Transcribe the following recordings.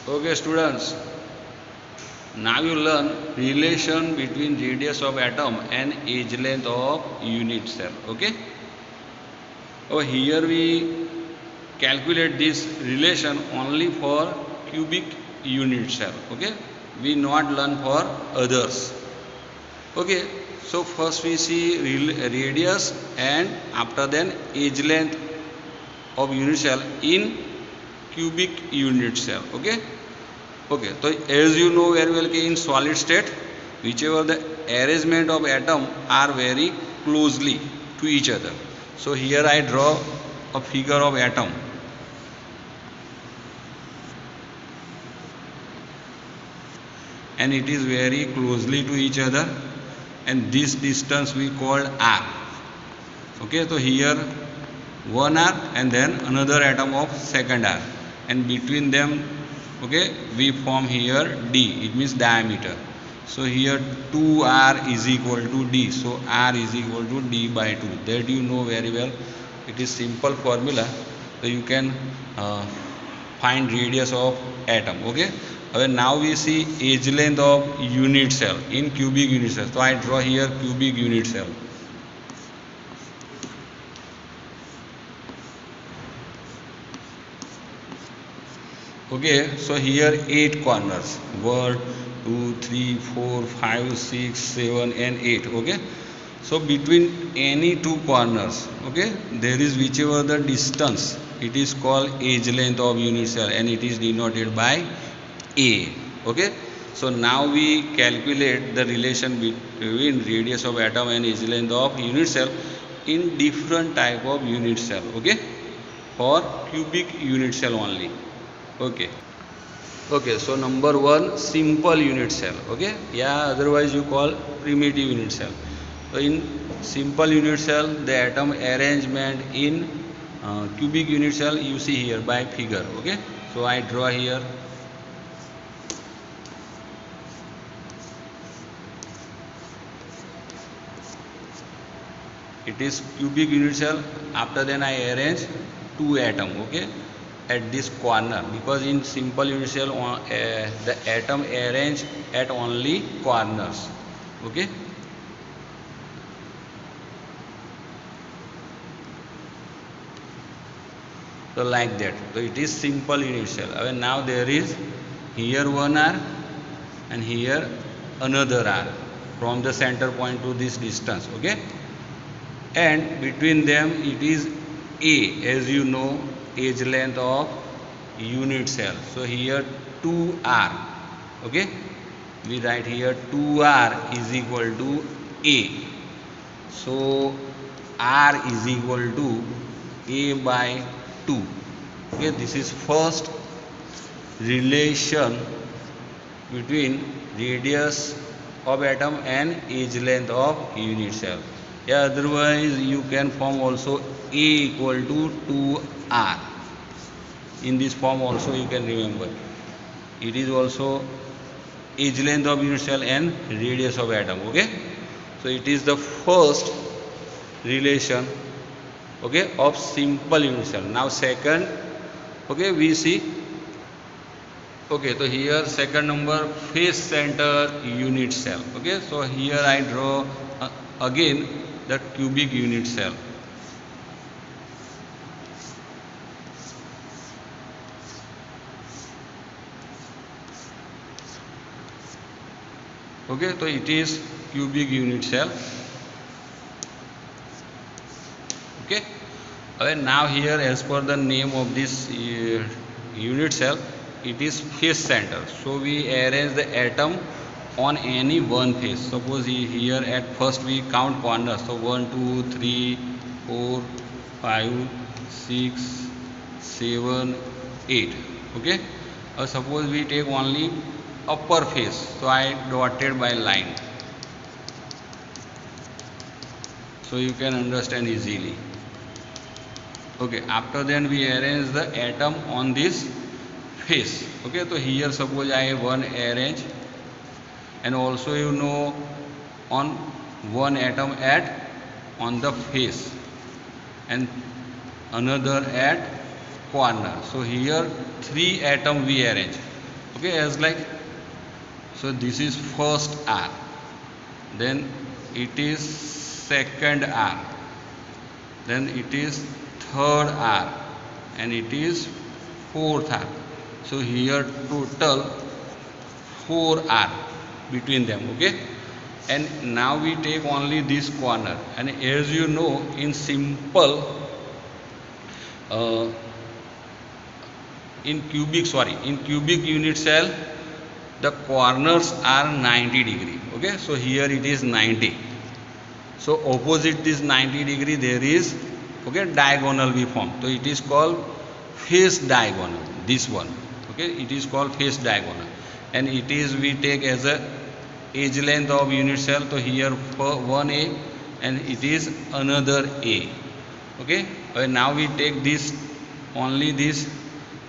Okay, students. Now you learn relation between radius of atom and age length of unit cell. Okay. Over here we calculate this relation only for cubic unit cell. Okay. We not learn for others. Okay. So first we see radius and after then age length of unit cell in cubic unit cell. Okay. Okay, so as you know very well in solid state, whichever the arrangement of atom are very closely to each other. So here I draw a figure of atom. And it is very closely to each other, and this distance we called R. Okay, so here one R and then another atom of second R, and between them, okay, we form here D. It means diameter. So here 2R is equal to D. So R is equal to D by 2. That you know very well. It is simple formula. So you can find radius of atom. Okay. Now we see age length of unit cell in cubic unit cell. So I draw here cubic unit cell. Okay, so here 8 corners, 1, 2, 3, 4, 5, 6, 7 and 8. Okay, so between any two corners, okay, there is whichever the distance, it is called age length of unit cell and it is denoted by A. Okay, so now we calculate the relation between radius of atom and age length of unit cell in different type of unit cell. Okay, for cubic unit cell only. Okay. Okay, so number one, simple unit cell. Okay, yeah, otherwise you call primitive unit cell. So in simple unit cell, the atom arrangement in cubic unit cell you see here by figure. Okay, so I draw here. It is cubic unit cell. After then I arrange two atom. Okay, at this corner, because in simple unit cell the atom arranged at only corners. Okay, so like that. So it is simple unit cell. Now there is here one R and here another R from the center point to this distance. Okay, and between them it is A, as you know, age length of unit cell. So here 2R. Okay, we write here 2R is equal to A. So R is equal to A by 2. Okay, this is first relation between radius of atom and age length of unit cell. Yeah, otherwise you can form also A equal to 2R. In this form also you can remember. It is also age length of unit cell and radius of atom. Okay, so it is the first relation, okay, of simple unit cell. Now second, okay, we see. Okay, so here second number, face center unit cell. Okay, so here I draw again the cubic unit cell. Okay, so it is cubic unit cell. Okay, now here as per the name of this unit cell, it is face center. So we arrange the atom on any one face. Suppose here at first we count corners. So 1, 2, 3, 4, 5, 6, 7, 8. Okay, suppose we take only upper face. So I dotted by line. So you can understand easily. Okay, after then we arrange the atom on this face. Okay, so here suppose I have one arrange, and also you know on one atom at on the face and another at corner. So here 3 atom we arrange. Okay, as like, so this is first R, then it is second R, then it is third R, and it is fourth R. So here total 4 R between them. Okay, and now we take only this corner, and as you know, in simple uh, in cubic unit cell, the corners are 90 degree. Okay, so here it is 90. So opposite this 90 degree there is, okay, diagonal we form. So it is called face diagonal. This one, okay, it is called face diagonal, and it is we take as a edge length of unit cell. So here for one A, and it is another A. Okay, and now we take this only this,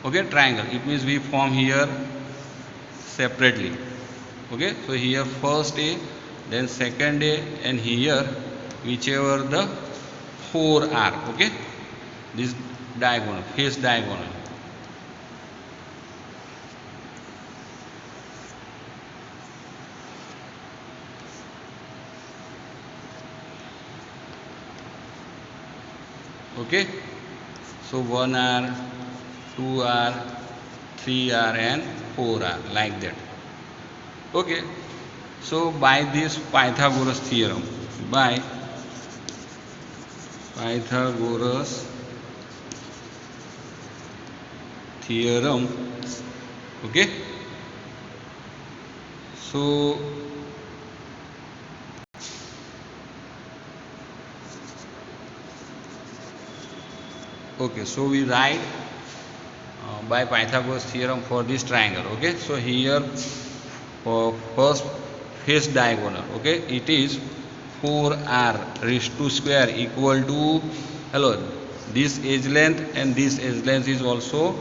okay, triangle. It means we form here separately. Okay, so here first A, then second A, and here whichever the 4 are. Okay, this diagonal, face diagonal. Okay, so 1 R, 2 R, 3 R, and 4 R, like that. Okay, so by this Pythagoras theorem, by Pythagoras theorem, okay, so okay, so we write by Pythagoras theorem for this triangle. Okay, so here for first face diagonal, okay, it is 4R raised to square equal to, hello, this edge length and this edge length is also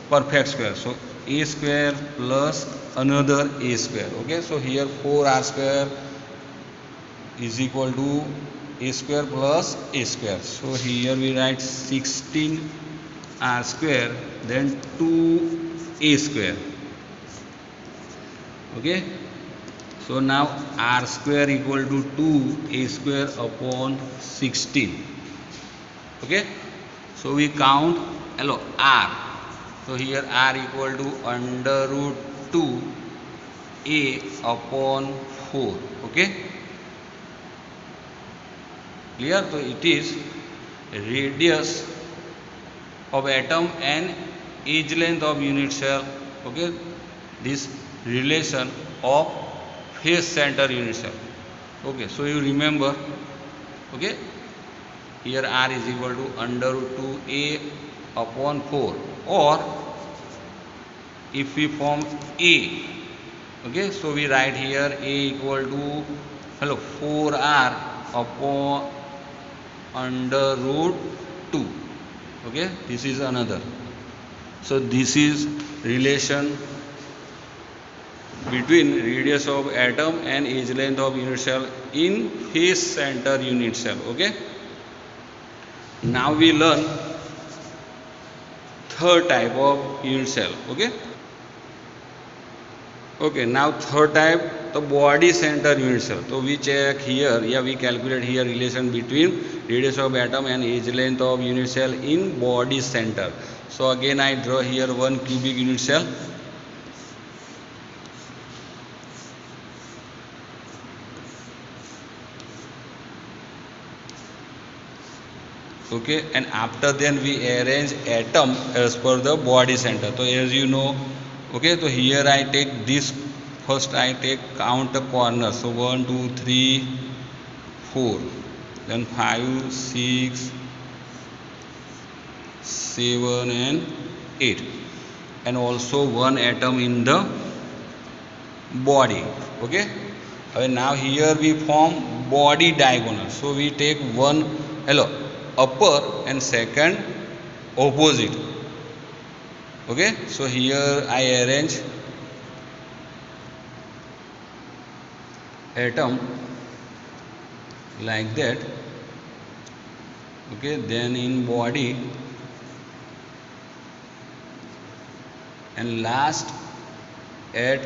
perfect square. So A square plus another A square. Okay, so here 4R square is equal to A square plus A square. So here we write 16R square, then 2A square. Okay, so now R square equal to 2A square upon 16. Okay, so we count, hello, R. So here R equal to under root 2 A upon 4. Okay, clear? So it is radius of atom and edge length of unit cell. Okay, this relation of face center unit cell. Okay, so you remember. Okay, here R is equal to under root 2A upon 4, or if we form A, okay, so we write here A equal to, hello, 4R upon under root 2. Okay, this is another. So this is relation between radius of atom and edge length of unit cell in face center unit cell. Okay, now we learn third type of unit cell. Okay, okay, now third type, the body center unit cell. So we check here, yeah, we calculate here relation between radius of atom and edge length of unit cell in body center. So again I draw here one cubic unit cell. Okay, and after then we arrange atom as per the body center. So as you know, okay, so here I take this, first I take count the corners. So 1 2 3 4, then 5 6 7 and 8, and also one atom in the body. Okay, and now here we form body diagonal. So we take one, hello, upper and second opposite. Okay, so here I arrange atom like that. Okay, then in body, and last at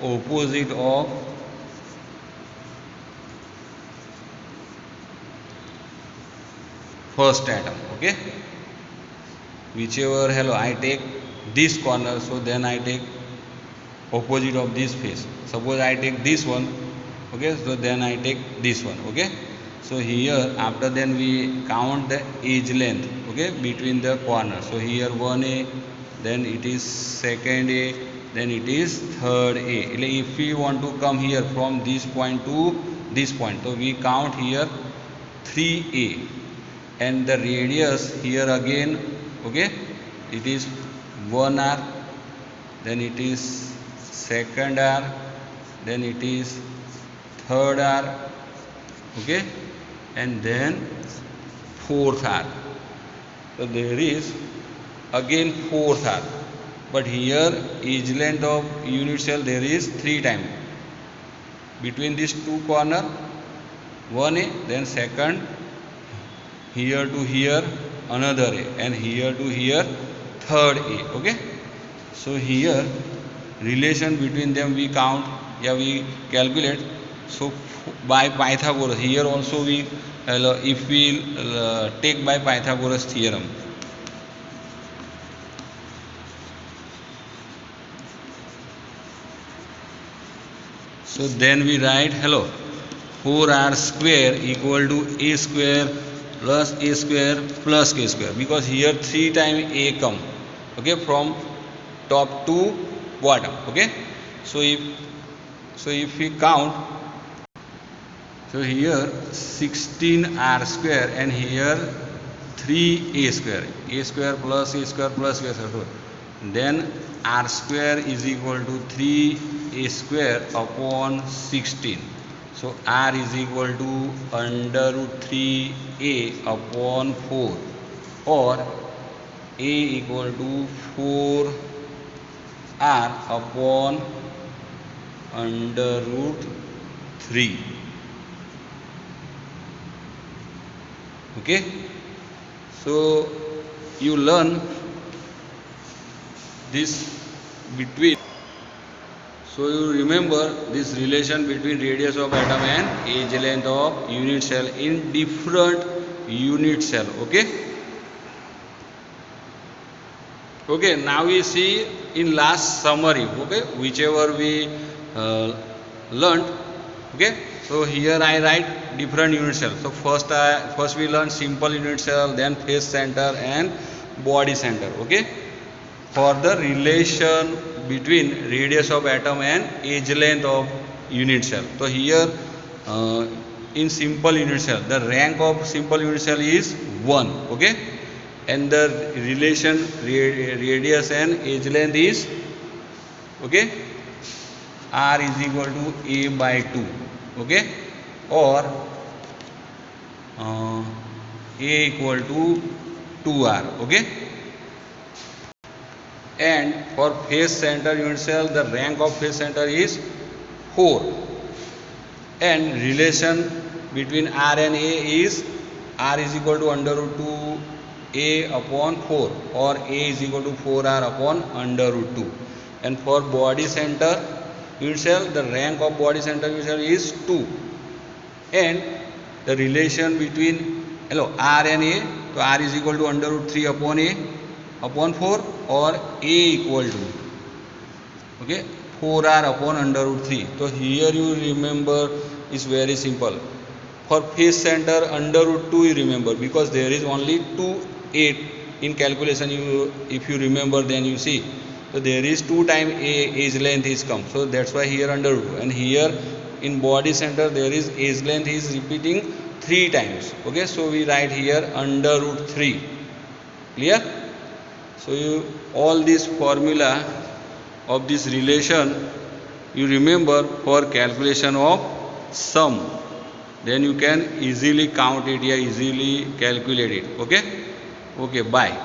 opposite of first atom. Okay, whichever, hello, I take this corner, so then I take opposite of this face. Suppose I take this one, okay, so then I take this one. Okay, so here after then we count the edge length, okay, between the corners. So here 1a, then it is second a, then it is third a. If we want to come here from this point to this point, so we count here 3a, and the radius here again, okay, it is 1r, then it is second r, then it is third r, okay, and then fourth r. So there is again fourth r, but here edge length of unit cell there is 3 times between these two corner, 1a, then second here to here another a, and here to here third a. Okay, so here relation between them we count, yeah, we calculate. So by Pythagoras, here also we if we take by Pythagoras theorem, so then we write, hello, 4r square equal to a square plus a square plus k square, because here 3 times a come, okay, from top to bottom. Okay, so if we count, so here 16r square and here 3a square plus a square plus k square, then r square is equal to 3a square upon 16. So r is equal to under root 3a upon 4, or a equal to 4r upon under root 3. Okay, so you learn this between. So you remember this relation between radius of atom and edge length of unit cell in different unit cell. Okay. Okay, now we see in last summary, okay, whichever we learned. Okay, so here I write different unit cell. So first we learn simple unit cell, then phase center and body center. Okay, for the relation between radius of atom and edge length of unit cell. So here in simple unit cell, the rank of simple unit cell is 1. Okay, and the relation radius and edge length is, okay, r is equal to a by 2. Okay, or a equal to 2r. Okay, and for phase center unit cell, the rank of phase center is 4, and relation between r and a is r is equal to under root 2 a upon 4, or a is equal to 4r upon under root 2. And for body center unit cell, the rank of body center unit cell is 2, and the relation between, hello, r and a, so r is equal to under root 3 upon a upon 4, or a equal to, okay, 4r upon under root 3. So here you remember is very simple. For phase center under root 2 you remember, because there is only 2 8 in calculation. You, if you remember, then you see, so there is 2 times a edge length is come, so that's why here under root 2. And here in body center there is edge length is repeating 3 times. Okay, so we write here under root 3. Clear? So you, all this formula of this relation you remember for calculation of sum, then you can easily count it, yeah, easily calculate it. Okay, okay, bye.